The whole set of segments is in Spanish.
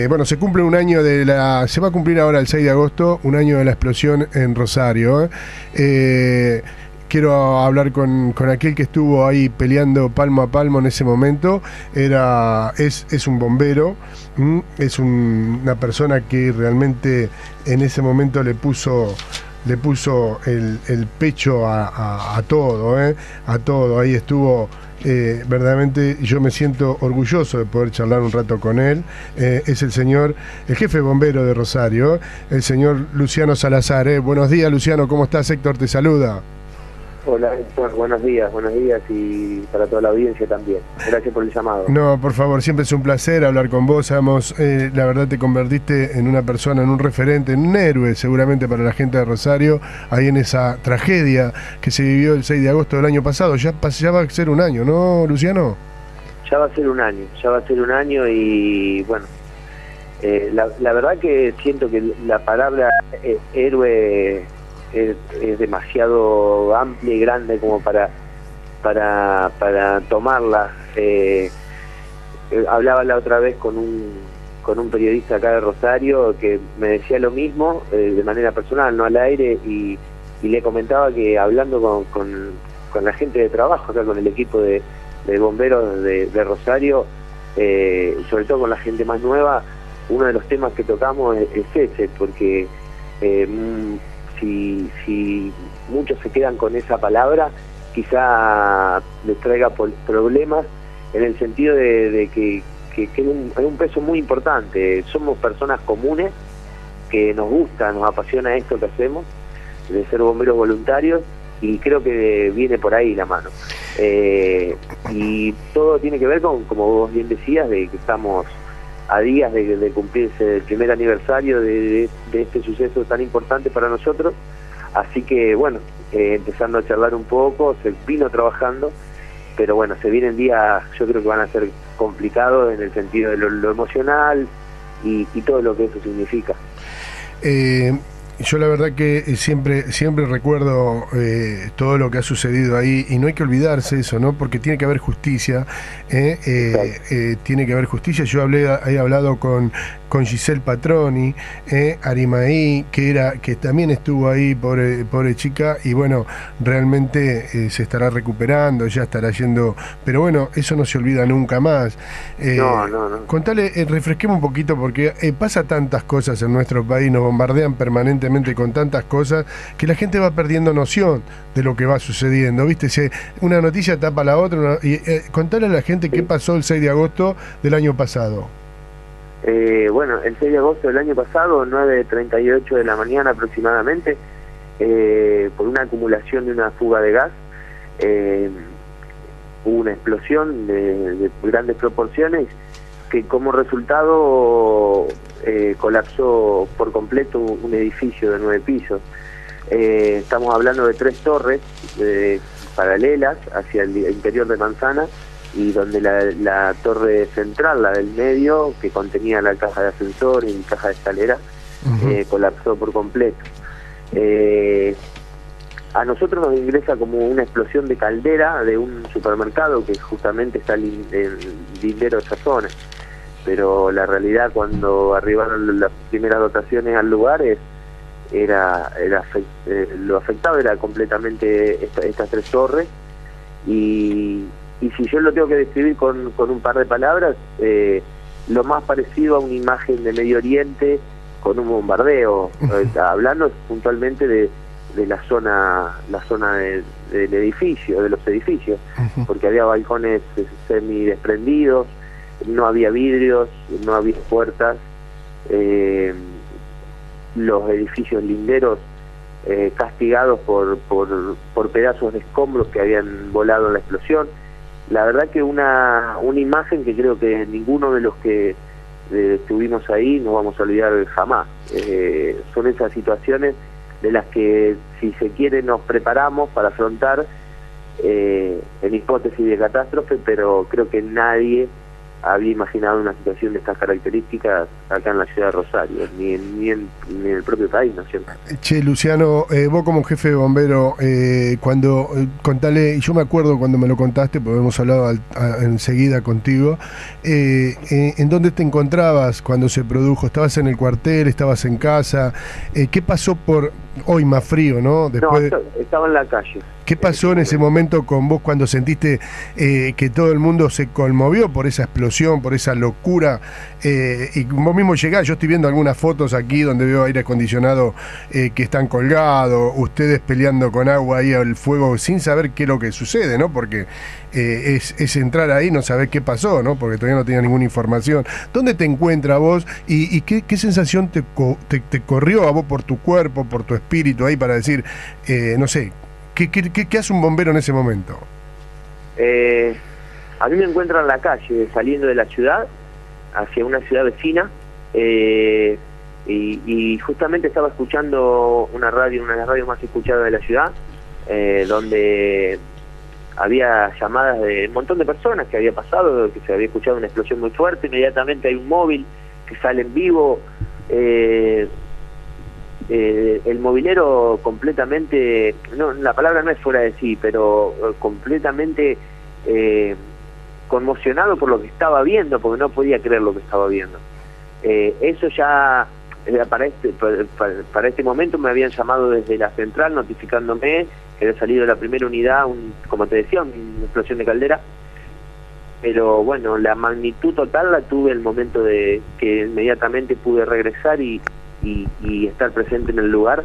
Bueno, se cumple un año se va a cumplir ahora el 6 de agosto, un año de la explosión en Rosario. Quiero hablar con aquel que estuvo ahí peleando palmo a palmo en ese momento. Es un bombero, es una persona que realmente en ese momento le puso el pecho a todo, a todo. Ahí estuvo. Verdaderamente yo me siento orgulloso de poder charlar un rato con él. Es el jefe bombero de Rosario, el señor Luciano Salazar. Buenos días, Luciano, ¿cómo estás? Héctor te saluda. Hola, Héctor, buenos días y para toda la audiencia también. Gracias por el llamado. No, por favor, siempre es un placer hablar con vos. Sabemos, la verdad te convertiste en una persona, en un referente, en un héroe seguramente para la gente de Rosario, ahí en esa tragedia que se vivió el 6 de agosto del año pasado. Ya va a ser un año, ¿no, Luciano? Ya va a ser un año y bueno, la verdad que siento que la palabra héroe es demasiado amplia y grande como para tomarla. Hablaba la otra vez con un periodista acá de Rosario que me decía lo mismo, de manera personal, no al aire, y le comentaba que hablando con la gente de trabajo, acá con el equipo de bomberos de Rosario, sobre todo con la gente más nueva, uno de los temas que tocamos es ese, porque si muchos se quedan con esa palabra, quizá les traiga problemas, en el sentido de que es un peso muy importante. Somos personas comunes que nos gusta, nos apasiona esto que hacemos, de ser bomberos voluntarios, y creo que viene por ahí la mano. Y todo tiene que ver con, como vos bien decías, de que estamos a días de cumplirse el primer aniversario de este suceso tan importante para nosotros. Así que bueno, empezando a charlar un poco, se vino trabajando, pero bueno, se vienen días, yo creo que van a ser complicados en el sentido de lo emocional y todo lo que eso significa. Yo la verdad que siempre recuerdo todo lo que ha sucedido ahí, y no hay que olvidarse eso, ¿no? Porque tiene que haber justicia, tiene que haber justicia. Yo he hablado con Giselle Patroni, Arimaí, que también estuvo ahí, pobre chica, y bueno, realmente se estará recuperando, ya estará yendo, pero bueno, eso no se olvida nunca más. No. Contale, refresquemos un poquito, porque pasa tantas cosas en nuestro país, nos bombardean permanentemente con tantas cosas, que la gente va perdiendo noción de lo que va sucediendo, ¿viste? Una noticia tapa la otra, contale a la gente qué pasó el 6 de agosto del año pasado. Bueno, el 6 de agosto del año pasado, 9:38 de la mañana aproximadamente, por una acumulación de una fuga de gas, hubo una explosión de grandes proporciones que como resultado colapsó por completo un edificio de 9 pisos. Estamos hablando de 3 torres paralelas hacia el interior de Manzana, y donde la torre central, la del medio, que contenía la caja de ascensor y caja de escalera, colapsó por completo. A nosotros nos ingresa como una explosión de caldera de un supermercado que justamente está en lindero de esa zona, pero la realidad, cuando arribaron las primeras dotaciones al lugar, lo afectado era completamente estas 3 torres, y si yo lo tengo que describir con un par de palabras, lo más parecido a una imagen de Medio Oriente con un bombardeo, hablando puntualmente de la zona del edificio, de los edificios, porque había balcones semi desprendidos, no había vidrios, no había puertas, los edificios linderos castigados por pedazos de escombros que habían volado en la explosión. La verdad que una imagen que creo que ninguno de los que estuvimos ahí nos vamos a olvidar jamás. Son esas situaciones de las que, si se quiere, nos preparamos para afrontar en hipótesis de catástrofe, pero creo que nadie había imaginado una situación de estas características acá en la ciudad de Rosario, ni en el propio país, ¿no es cierto? Che, Luciano, vos como jefe de bombero, cuando, contale, y yo me acuerdo cuando me lo contaste, porque hemos hablado enseguida contigo, ¿en dónde te encontrabas cuando se produjo? ¿Estabas en el cuartel, estabas en casa? ¿Qué pasó por, hoy más frío, ¿no? Después No, estaba en la calle. ¿Qué pasó en ese momento con vos cuando sentiste que todo el mundo se conmovió por esa explosión, por esa locura? Y vos mismo llegás, yo estoy viendo algunas fotos aquí donde veo aire acondicionado que están colgados, ustedes peleando con agua ahí al fuego sin saber qué es lo que sucede, ¿no? Porque es entrar ahí, no saber qué pasó, ¿no? Porque todavía no tenía ninguna información. ¿Dónde te encuentras vos y qué sensación te corrió a vos por tu cuerpo, por tu espíritu ahí para decir, no sé, ¿qué hace un bombero en ese momento? A mí me encuentran en la calle, saliendo de la ciudad, hacia una ciudad vecina, y justamente estaba escuchando una de las radios más escuchadas de la ciudad, donde había llamadas de un montón de personas que había pasado, que se había escuchado una explosión muy fuerte. Inmediatamente hay un móvil que sale en vivo, el movilero completamente, no, la palabra no es fuera de sí, pero completamente conmocionado por lo que estaba viendo, porque no podía creer lo que estaba viendo. Eso ya, para este momento me habían llamado desde la central notificándome que había salido la primera unidad, como te decía, una explosión de caldera. Pero bueno, la magnitud total la tuve el momento de que inmediatamente pude regresar y estar presente en el lugar,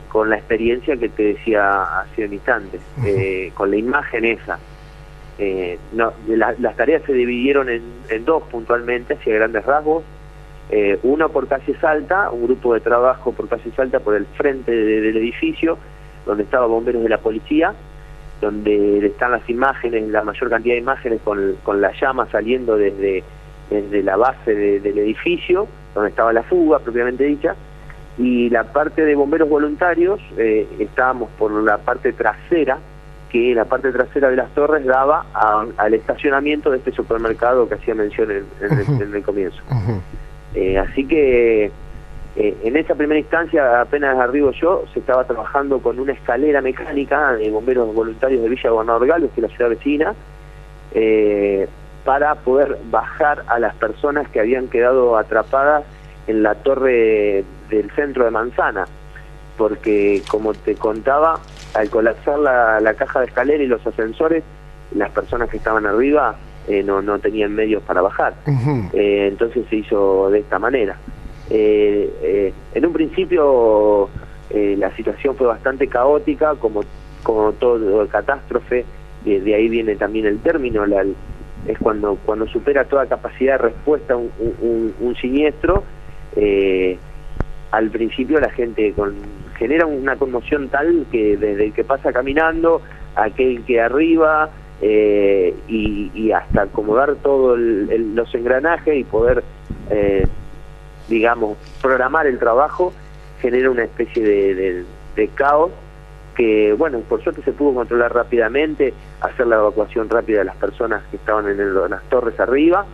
con la experiencia que te decía hace un instante, con la imagen esa. Las tareas se dividieron en dos puntualmente, hacia grandes rasgos. Uno por calle Salta, un grupo de trabajo por calle Salta, por el frente del edificio, donde estaban bomberos de la policía, donde están las imágenes, la mayor cantidad de imágenes con la llama saliendo desde la base del edificio, donde estaba la fuga propiamente dicha. Y la parte de bomberos voluntarios, estábamos por la parte trasera, que la parte trasera de las torres daba al estacionamiento de este supermercado que hacía mención en el comienzo. Así que en esa primera instancia, apenas arribo yo, se estaba trabajando con una escalera mecánica de bomberos voluntarios de Villa Gobernador Galvez, que es la ciudad vecina, para poder bajar a las personas que habían quedado atrapadas en la torre del centro de Manzana, porque como te contaba, al colapsar la caja de escalera y los ascensores, las personas que estaban arriba no tenían medios para bajar. Entonces se hizo de esta manera. En un principio la situación fue bastante caótica, como todo catástrofe. De ahí viene también el término, es cuando supera toda capacidad de respuesta un siniestro. Al principio la gente genera una conmoción tal que desde el que pasa caminando, aquel que arriba, y hasta acomodar todos los engranajes y poder, digamos, programar el trabajo, genera una especie de caos que, bueno, por suerte se pudo controlar rápidamente, hacer la evacuación rápida de las personas que estaban en las torres arriba,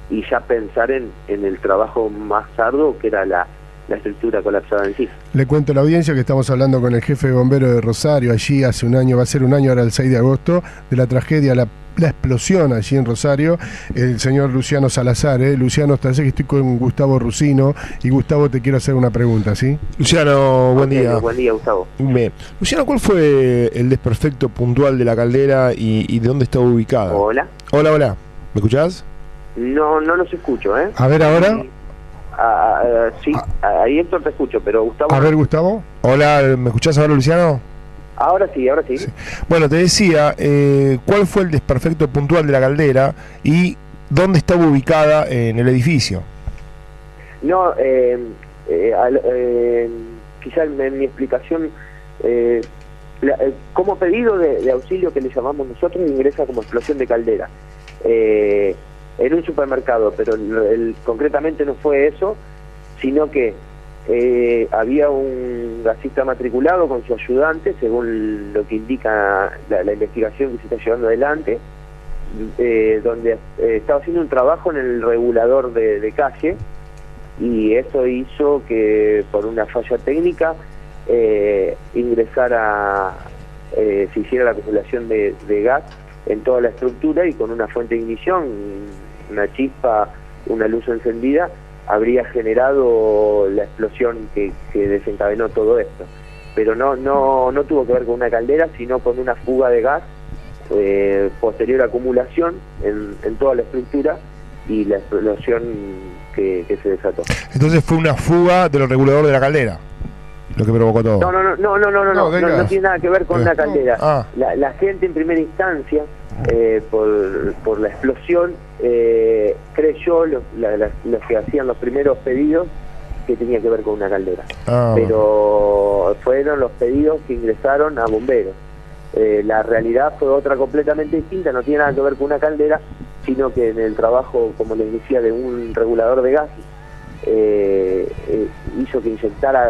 y ya pensar en el trabajo más arduo, que era la estructura colapsada en sí. Le cuento a la audiencia que estamos hablando con el jefe de bomberos de Rosario, allí hace un año, va a ser un año ahora el 6 de agosto, de la tragedia, la explosión allí en Rosario, el señor Luciano Salazar. Luciano, hasta que estoy con Gustavo Rusino, y Gustavo, te quiero hacer una pregunta, ¿sí? Luciano, buen día. Buen día, Gustavo. Bien. Luciano, ¿cuál fue el desperfecto puntual de la caldera y de dónde está ubicada? Hola. Hola. ¿Me escuchás? No los escucho, ¿eh? A ver, ahora. Sí, ahí Héctor te escucho, pero Gustavo... A ver, Gustavo. Hola, ¿me escuchás ahora, Luciano? Ahora sí. Sí. Bueno, te decía, ¿cuál fue el desperfecto puntual de la caldera y dónde estaba ubicada en el edificio? No, quizá en mi explicación, como pedido de auxilio que le llamamos nosotros, ingresa como explosión de caldera. En un supermercado, pero concretamente no fue eso, sino que había un gasista matriculado con su ayudante, según lo que indica la investigación que se está llevando adelante, donde estaba haciendo un trabajo en el regulador de calle, y eso hizo que por una falla técnica se hiciera la acumulación de gas en toda la estructura, y con una fuente de ignición, una chispa, una luz encendida, habría generado la explosión que desencadenó todo esto. Pero no tuvo que ver con una caldera, sino con una fuga de gas, posterior acumulación en toda la estructura, y la explosión que se desató. Entonces fue una fuga de los reguladores de la caldera lo que provocó todo. No tiene nada que ver con una caldera. La gente en primera instancia, por la explosión, creyó, los que hacían los primeros pedidos, que tenía que ver con una caldera. Pero fueron los pedidos que ingresaron a bomberos. La realidad fue otra completamente distinta, no tiene nada que ver con una caldera, sino que en el trabajo, como les decía, de un regulador de gas, hizo que inyectara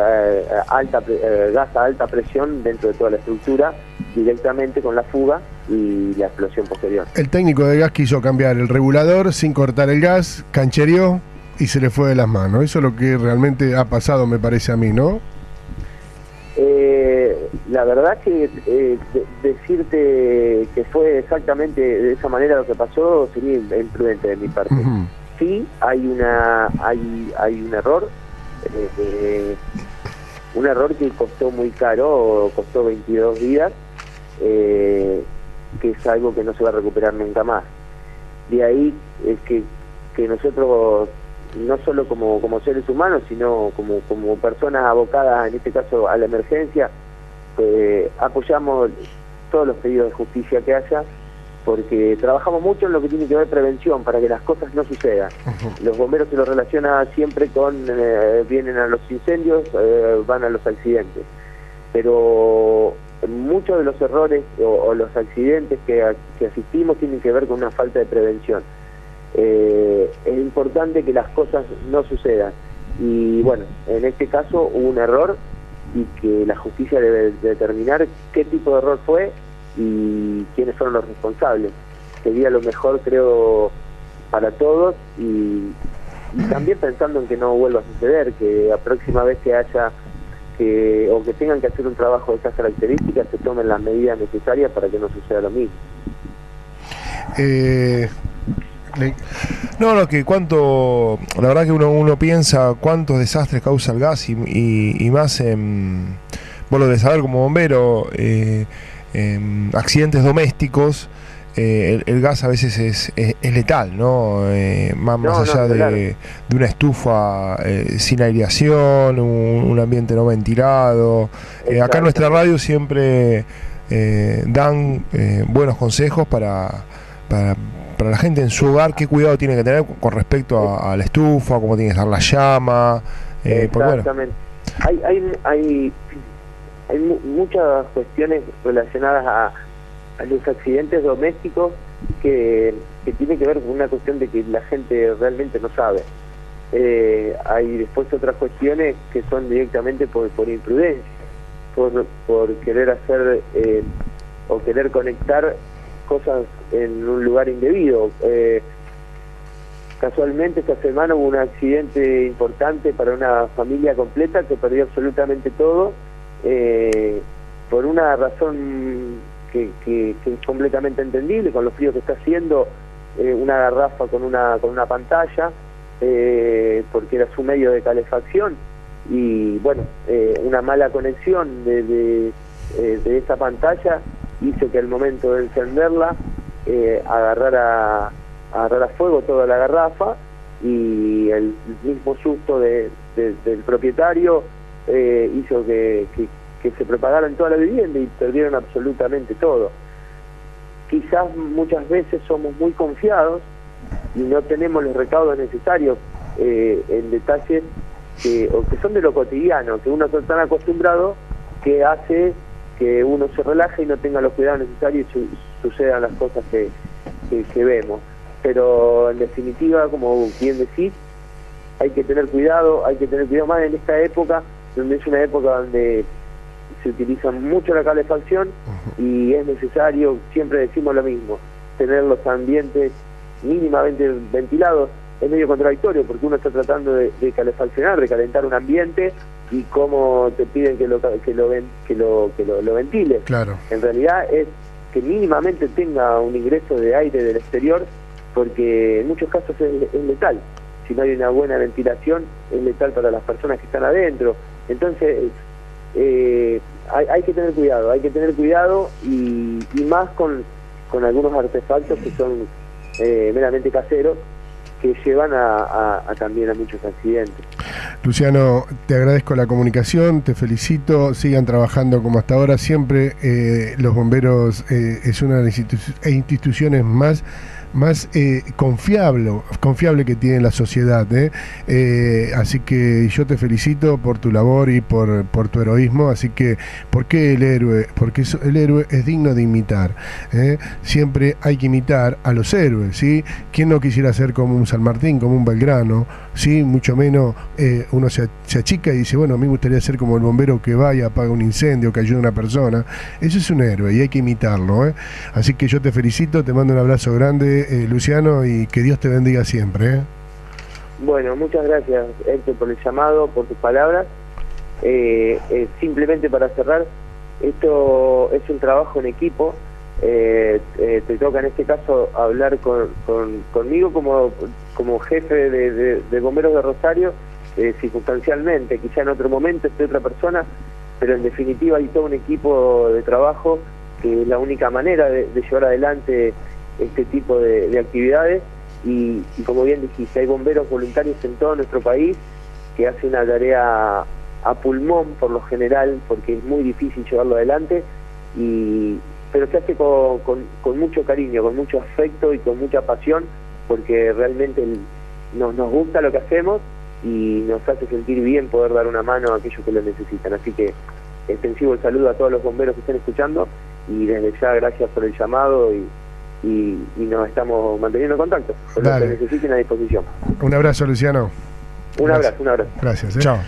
gas a alta presión dentro de toda la estructura, directamente con la fuga y la explosión posterior. El técnico de gas quiso cambiar el regulador sin cortar el gas, canchereó y se le fue de las manos. Eso es lo que realmente ha pasado, me parece a mí, ¿no? La verdad que decirte que fue exactamente de esa manera lo que pasó sería imprudente de mi parte. Sí, hay un error, que costó muy caro, costó 22 vidas, que es algo que no se va a recuperar nunca más. De ahí es que nosotros, no solo como seres humanos, sino como personas abocadas, en este caso a la emergencia, apoyamos todos los pedidos de justicia que haya, porque trabajamos mucho en lo que tiene que ver prevención, para que las cosas no sucedan. Los bomberos se lo relacionan siempre con, vienen a los incendios, van a los accidentes, pero muchos de los errores o los accidentes que asistimos tienen que ver con una falta de prevención. Es importante que las cosas no sucedan, y bueno, en este caso hubo un error, y que la justicia debe determinar qué tipo de error fue y quiénes fueron los responsables. Sería lo mejor, creo, para todos, y también pensando en que no vuelva a suceder, que la próxima vez que haya o que tengan que hacer un trabajo de estas características, se tomen las medidas necesarias para que no suceda lo mismo. Que la verdad que uno piensa cuántos desastres causa el gas, y más vos lo debes saber como bombero, accidentes domésticos. El gas a veces es letal, ¿no? Más allá de una estufa sin aireación, un ambiente no ventilado. Acá en nuestra radio siempre dan buenos consejos para la gente en su hogar, qué cuidado tiene que tener con respecto a la estufa, cómo tiene que estar la llama. Exactamente. Bueno. Hay muchas cuestiones relacionadas a los accidentes domésticos que tiene que ver con una cuestión de que la gente realmente no sabe. Hay después otras cuestiones que son directamente por imprudencia, por querer hacer o querer conectar cosas en un lugar indebido. Casualmente esta semana hubo un accidente importante para una familia completa que perdió absolutamente todo, por una razón que es completamente entendible, con lo frío que está haciendo, una garrafa con una pantalla, porque era su medio de calefacción, y bueno, una mala conexión de esa pantalla hizo que al momento de encenderla agarrara fuego toda la garrafa, y el mismo susto del propietario hizo que se propagara en toda la vivienda y perdieron absolutamente todo. Quizás muchas veces somos muy confiados y no tenemos los recaudos necesarios en detalles que son de lo cotidiano, que uno está tan acostumbrado que hace que uno se relaje y no tenga los cuidados necesarios y sucedan las cosas que vemos. Pero en definitiva, como bien decís, hay que tener cuidado más en esta época, donde es una época donde se utiliza mucho la calefacción, y es necesario, siempre decimos lo mismo, tener los ambientes mínimamente ventilados es medio contradictorio, porque uno está tratando de calefaccionar, de calentar un ambiente, y cómo te piden que lo ventile. Claro. En realidad es que mínimamente tenga un ingreso de aire del exterior, porque en muchos casos es letal. Si no hay una buena ventilación, es letal para las personas que están adentro. Entonces hay que tener cuidado, y más con algunos artefactos que son meramente caseros, que llevan también a muchos accidentes. Luciano, te agradezco la comunicación, te felicito, sigan trabajando como hasta ahora. Siempre los bomberos es una de las instituciones más confiable que tiene la sociedad, así que yo te felicito por tu labor y por tu heroísmo. Así que, ¿por qué el héroe? Porque el héroe es digno de imitar, siempre hay que imitar a los héroes, ¿sí? ¿Quién no quisiera ser como un San Martín, como un Belgrano? ¿Sí? Mucho menos uno se achica y dice, bueno, a mí me gustaría ser como el bombero que va y apaga un incendio, que ayuda a una persona. Eso es un héroe y hay que imitarlo, Así que yo te felicito, te mando un abrazo grande, Luciano, y que Dios te bendiga siempre. Bueno, muchas gracias, Héctor, por el llamado, por tus palabras. Simplemente para cerrar, esto es un trabajo en equipo. Te toca en este caso hablar conmigo como jefe de bomberos de Rosario, circunstancialmente. Quizá en otro momento esté otra persona, pero en definitiva hay todo un equipo de trabajo, que es la única manera de llevar adelante este tipo de actividades. Y como bien dijiste, hay bomberos voluntarios en todo nuestro país que hacen una tarea a pulmón por lo general, porque es muy difícil llevarlo adelante, pero se hace con mucho cariño, con mucho afecto y con mucha pasión, porque realmente nos gusta lo que hacemos y nos hace sentir bien poder dar una mano a aquellos que lo necesitan. Así que extensivo el saludo a todos los bomberos que estén escuchando, y desde ya gracias por el llamado, y nos estamos manteniendo en contacto con los que necesiten, a disposición. Un abrazo, Luciano. Un abrazo. Gracias. Chao.